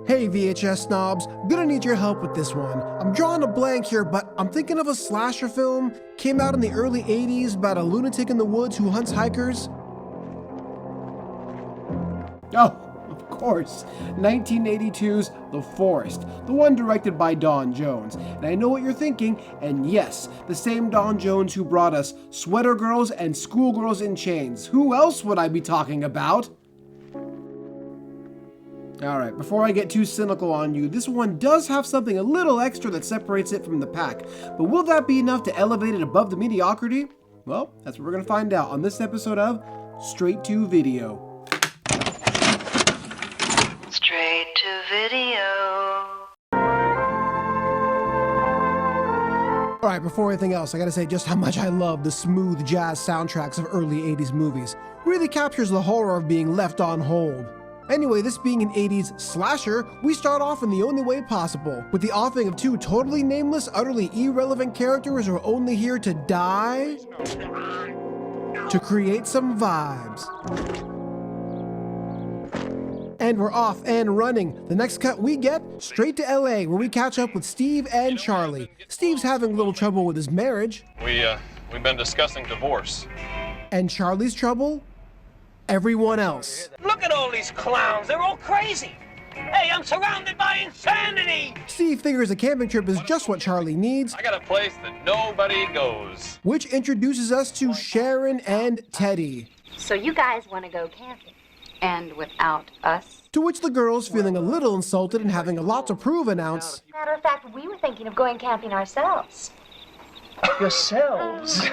Hey VHS snobs, gonna need your help with this one. I'm drawing a blank here, but I'm thinking of a slasher film. Came out in the early 80s about a lunatic in the woods who hunts hikers. Oh, of course, 1982's The Forest, the one directed by Don Jones. And I know what you're thinking, and yes, the same Don Jones who brought us Sweater Girls and Schoolgirls in Chains. Who else would I be talking about? Alright, before I get too cynical on you, this one does have something a little extra that separates it from the pack. But will that be enough to elevate it above the mediocrity? Well, that's what we're going to find out on this episode of Straight to Video. Straight to Video. Alright, before anything else, I gotta say just how much I love the smooth jazz soundtracks of early 80s movies. Really captures the horror of being left on hold. Anyway, this being an 80s slasher, we start off in the only way possible, with the offing of two totally nameless, utterly irrelevant characters who are only here to die, to create some vibes. And we're off and running. The next cut we get, straight to LA, where we catch up with Steve and Charlie. Steve's having a little trouble with his marriage. We've been discussing divorce. And Charlie's trouble? Everyone else. Look at all these clowns, they're all crazy. Hey, I'm surrounded by insanity. Steve figures a camping trip is just what Charlie needs. I got a place that nobody goes. Which introduces us to Sharon and Teddy. So you guys want to go camping? And without us? To which the girls, feeling a little insulted and having a lot to prove, announce, Matter of fact, we were thinking of going camping ourselves. Yourselves?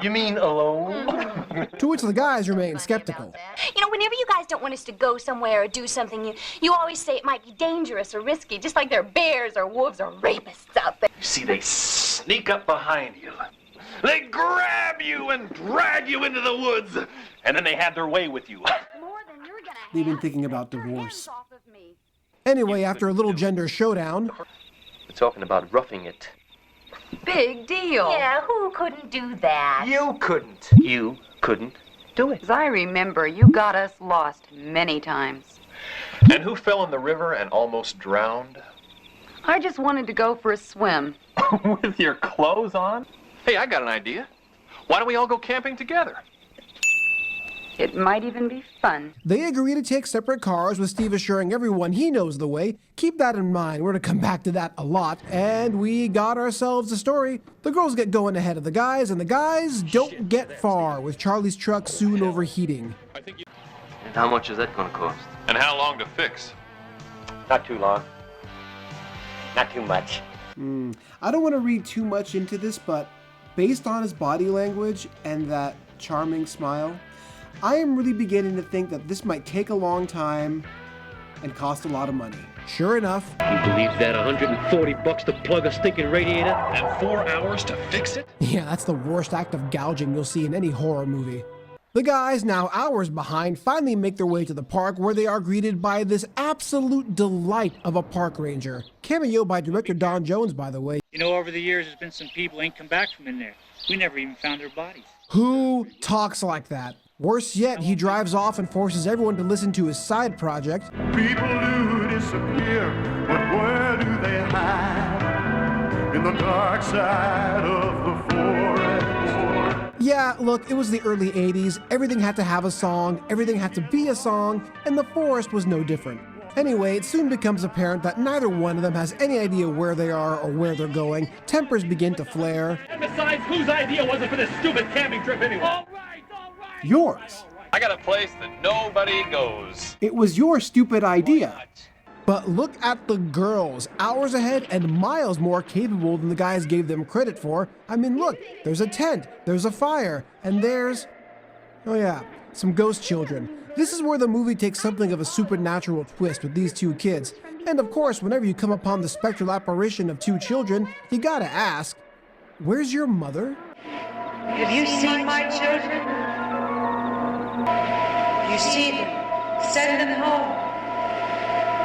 You mean alone? to which the guys remain skeptical. You know, whenever you guys don't want us to go somewhere or do something, you always say it might be dangerous or risky, just like there are bears or wolves or rapists out there. You see, they sneak up behind you. They grab you and drag you into the woods. And then they have their way with you. More than you're gonna They've been thinking about divorce. Anyway, after a little gender showdown, We're talking about roughing it. Big deal. Yeah, who couldn't do that? You couldn't. You couldn't do it. As I remember, you got us lost many times. And who fell in the river and almost drowned? I just wanted to go for a swim. With your clothes on? Hey, I got an idea. Why don't we all go camping together? It might even be fun. they agree to take separate cars, with Steve assuring everyone he knows the way. Keep that in mind, we're to come back to that a lot. And we got ourselves a story. The girls get going ahead of the guys, and the guys don't get far, with Charlie's truck soon overheating. And how much is that going to cost? And how long to fix? Not too long. Not too much. I don't want to read too much into this, but based on his body language and that charming smile, I am really beginning to think that this might take a long time and cost a lot of money. Sure enough, You believe that? $140 to plug a stinking radiator? And 4 hours to fix it? yeah, that's the worst act of gouging you'll see in any horror movie. The guys, now hours behind, finally make their way to the park, where they are greeted by this absolute delight of a park ranger. Cameo by director Don Jones, by the way. You know, over the years, there's been some people ain't come back from in there. We never even found their bodies. Who talks like that? Worse yet, he drives off and forces everyone to listen to his side project. People do disappear, but where do they hide? In the dark side of the forest. Yeah, look, it was the early 80s. Everything had to have a song, everything had to be a song, and The Forest was no different. Anyway, it soon becomes apparent that neither one of them has any idea where they are or where they're going. Tempers begin to flare. And besides, whose idea was it for this stupid camping trip anyway? All right. Yours. I got a place that nobody goes. It was your stupid idea. But look at the girls, hours ahead and miles more capable than the guys gave them credit for. I mean, look, there's a tent, there's a fire, and there's, oh yeah, some ghost children. This is where the movie takes something of a supernatural twist with these two kids. And of course, whenever you come upon the spectral apparition of two children, you gotta ask, where's your mother? Have you seen my children? You see them. Send them home.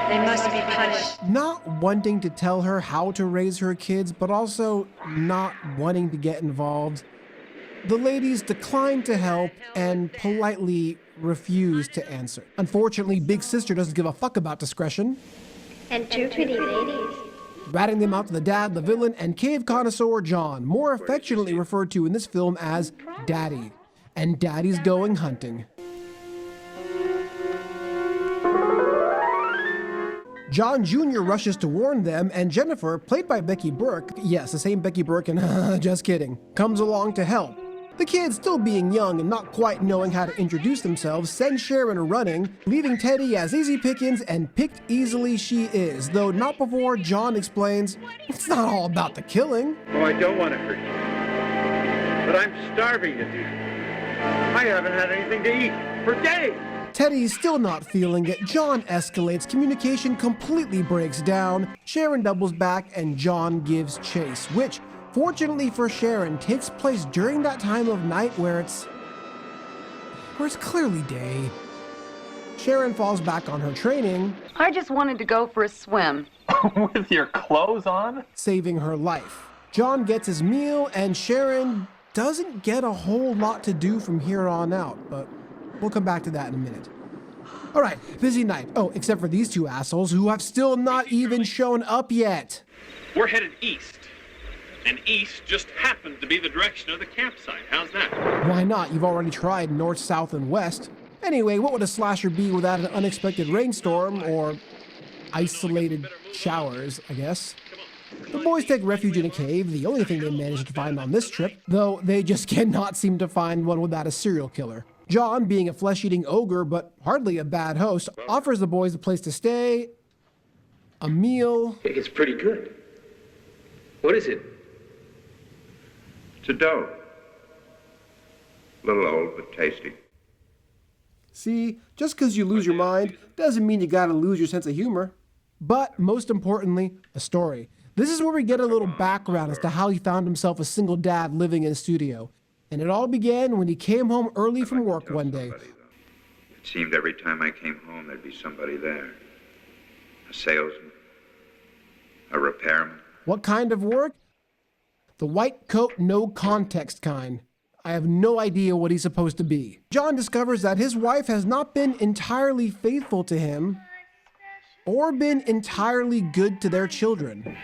They must be punished. Not wanting to tell her how to raise her kids, but also not wanting to get involved, the ladies decline to help and politely refuse to answer. Unfortunately, Big Sister doesn't give a fuck about discretion. And two pretty ladies. Ratting them out to the dad, the villain, and cave connoisseur John, more affectionately referred to in this film as Daddy. And Daddy's going hunting. John Jr. rushes to warn them, and Jennifer, played by Becky Burke, yes, the same Becky Burke, and just kidding, comes along to help. The kids, still being young and not quite knowing how to introduce themselves, send Sharon running, leaving Teddy as easy pickings, and picked easily she is, though not before John explains, it's not all about the killing. Oh, I don't want to hurt you, but I'm starving to death. I haven't had anything to eat for days. Teddy's still not feeling it. John escalates, communication completely breaks down, Sharon doubles back, and John gives chase, which, fortunately for Sharon, takes place during that time of night where it's clearly day. Sharon falls back on her training. I just wanted to go for a swim. With your clothes on? Saving her life. John gets his meal, and Sharon doesn't get a whole lot to do from here on out, but we'll come back to that in a minute. All right, busy night. Oh, except for these two assholes who have still not even shown up yet. We're headed east. And east just happened to be the direction of the campsite. How's that? Why not? You've already tried north, south, and west. Anyway, what would a slasher be without an unexpected rainstorm or isolated showers, I guess? The boys take refuge in a cave, the only thing they managed to find on this trip, though they just cannot seem to find one without a serial killer. John, being a flesh-eating ogre but hardly a bad host, offers the boys a place to stay, a meal. It's pretty good. What is it? It's a dough. A little old, but tasty. See, just because you lose your mind doesn't mean you gotta lose your sense of humor. But most importantly, a story. This is where we get a little background as to how he found himself a single dad living in a studio. And it all began when he came home early from work one day. It seemed every time I came home there'd be somebody there. A salesman, a repairman. What kind of work? The white coat, no context kind. I have no idea what he's supposed to be. John discovers that his wife has not been entirely faithful to him or been entirely good to their children.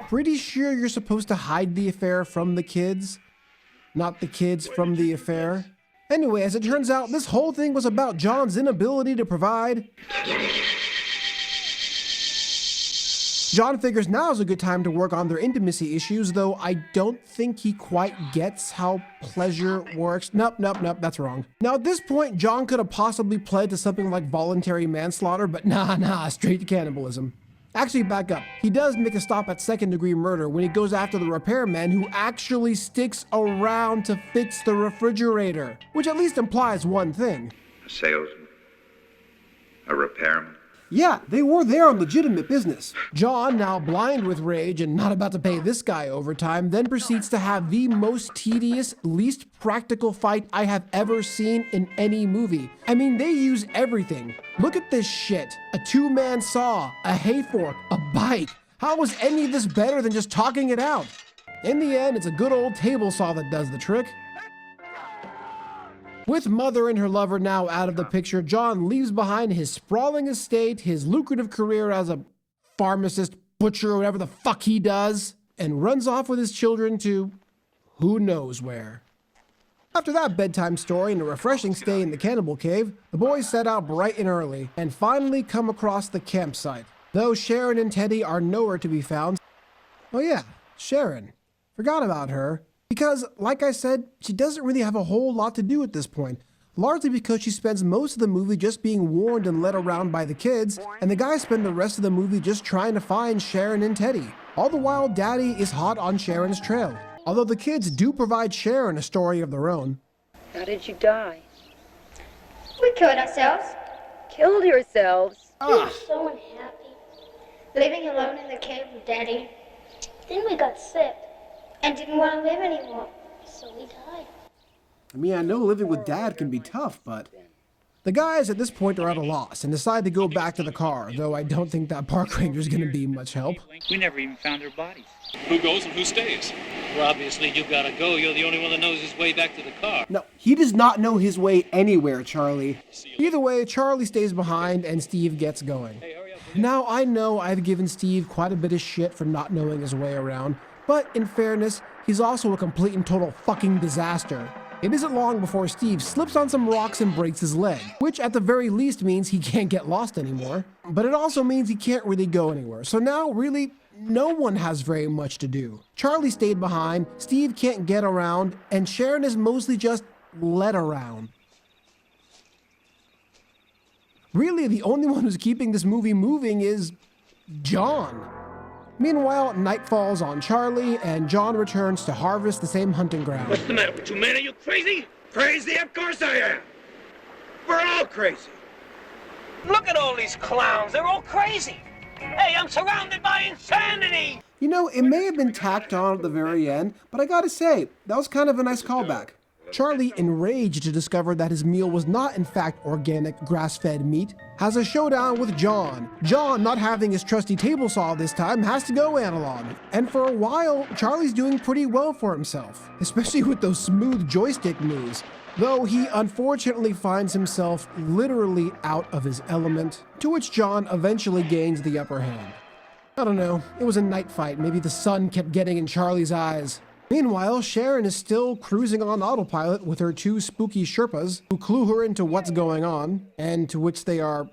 Pretty sure you're supposed to hide the affair from the kids, not the kids from the affair. Anyway, as it turns out, this whole thing was about John's inability to provide. John figures now's a good time to work on their intimacy issues, though I don't think he quite gets how pleasure works. Nope, that's wrong. Now at this point, John could have possibly pled to something like voluntary manslaughter, but nah, straight to cannibalism. Actually, back up. He does make a stop at second-degree murder when he goes after the repairman who actually sticks around to fix the refrigerator, which at least implies one thing. A salesman, a repairman. Yeah, they were there on legitimate business. John, now blind with rage and not about to pay this guy overtime, then proceeds to have the most tedious, least practical fight I have ever seen in any movie. I mean, they use everything. Look at this shit. A two-man saw, a hay fork, a bike. How was any of this better than just talking it out? In the end, it's a good old table saw that does the trick. With Mother and her lover now out of the picture, John leaves behind his sprawling estate, his lucrative career as a pharmacist, butcher, or whatever the fuck he does, and runs off with his children to who knows where. After that bedtime story and a refreshing stay in the cannibal cave, the boys set out bright and early and finally come across the campsite. Though Sharon and Teddy are nowhere to be found. Oh yeah, Sharon. Forgot about her. Because, like I said, she doesn't really have a whole lot to do at this point, largely because she spends most of the movie just being warned and led around by the kids, and the guys spend the rest of the movie just trying to find Sharon and Teddy. All the while, Daddy is hot on Sharon's trail, although the kids do provide Sharon a story of their own. How did you die? We killed ourselves. Killed yourselves? We were so unhappy. Living alone in the cave with Daddy. Then we got sick and didn't want to live anymore, so we died. I mean, I know living with Dad can be tough, but... The guys at this point are at a loss and decide to go back to the car, though I don't think that park ranger's gonna be much help. We never even found their bodies. Who goes and who stays? Well, obviously you gotta go. You're the only one that knows his way back to the car. No, he does not know his way anywhere, Charlie. Either way, Charlie stays behind and Steve gets going. Now, I know I've given Steve quite a bit of shit for not knowing his way around, but in fairness, he's also a complete and total fucking disaster. It isn't long before Steve slips on some rocks and breaks his leg, which at the very least means he can't get lost anymore. But it also means he can't really go anywhere. So now, really, no one has very much to do. Charlie stayed behind, Steve can't get around, and Sharon is mostly just led around. Really, the only one who's keeping this movie moving is John. Meanwhile, night falls on Charlie, and John returns to harvest the same hunting ground. What's the matter with you, man? Are you crazy? Crazy? Of course I am. We're all crazy. Look at all these clowns. They're all crazy. Hey, I'm surrounded by insanity. You know, it may have been tacked on at the very end, but I gotta say, that was kind of a nice callback. Charlie, enraged to discover that his meal was not in fact organic, grass-fed meat, has a showdown with John. John, not having his trusty table saw this time, has to go analog. And for a while, Charlie's doing pretty well for himself, especially with those smooth joystick moves. Though he unfortunately finds himself literally out of his element, to which John eventually gains the upper hand. I don't know, it was a night fight, maybe the sun kept getting in Charlie's eyes. Meanwhile, Sharon is still cruising on autopilot with her two spooky Sherpas who clue her into what's going on, and to which they are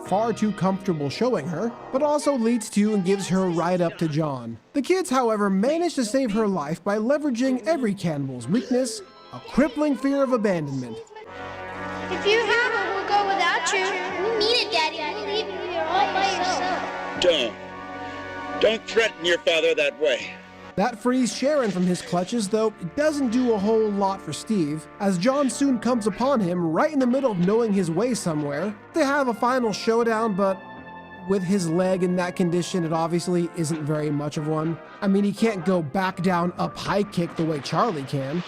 far too comfortable showing her, but also leads to and gives her a ride up to John. The kids, however, manage to save her life by leveraging every cannibal's weakness, a crippling fear of abandonment. If you have it, we'll go without you. We need it, Daddy. We'll leave you here all by yourself. Don't threaten your father that way. That frees Sharon from his clutches, though it doesn't do a whole lot for Steve, as John soon comes upon him right in the middle of knowing his way somewhere. They have a final showdown, but with his leg in that condition, it obviously isn't very much of one. I mean, he can't go back down up high kick the way Charlie can.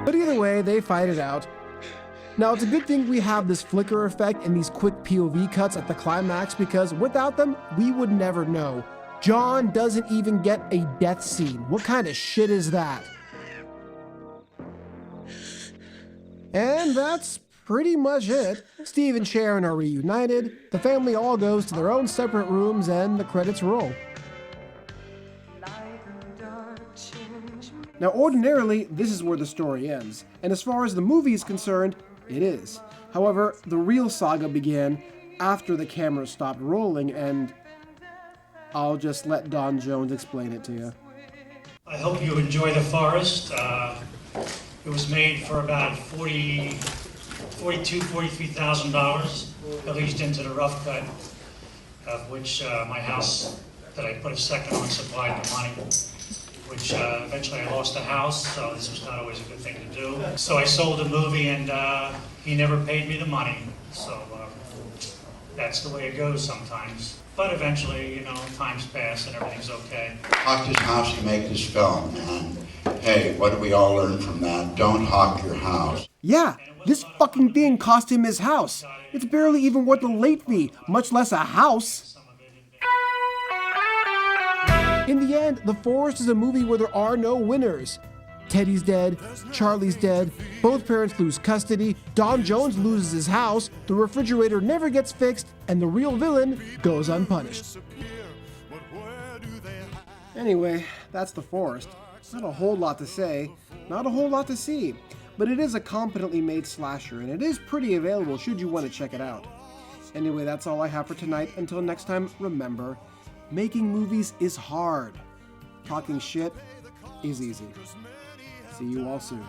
But either way, they fight it out. Now, it's a good thing we have this flicker effect and these quick POV cuts at the climax, because without them, we would never know. John doesn't even get a death scene. What kind of shit is that? And that's pretty much it. Steve and Sharon are reunited, the family all goes to their own separate rooms, and the credits roll. Now, ordinarily, this is where the story ends, and as far as the movie is concerned, it is. However, the real saga began after the camera stopped rolling, and I'll just let Don Jones explain it to you. I hope you enjoy The Forest. It was made for about $43,000, released into the rough cut, of which my house that I put a second on supplied the money, which eventually I lost the house, so this was not always a good thing to do. So I sold the movie, and he never paid me the money, so that's the way it goes sometimes. But eventually, you know, times pass and everything's okay. Hawk his house to make this film, man. Hey, what do we all learn from that? Don't hawk your house. Yeah, this fucking thing cost him his house. It's barely even worth a late fee, much less a house. In the end, The Forest is a movie where there are no winners. Teddy's dead, Charlie's dead, both parents lose custody, Don Jones loses his house, the refrigerator never gets fixed, and the real villain goes unpunished. Anyway, that's The Forest. Not a whole lot to say, not a whole lot to see, but it is a competently made slasher, and it is pretty available should you want to check it out. Anyway, that's all I have for tonight. Until next time, remember, making movies is hard. Talking shit is easy. See you all soon.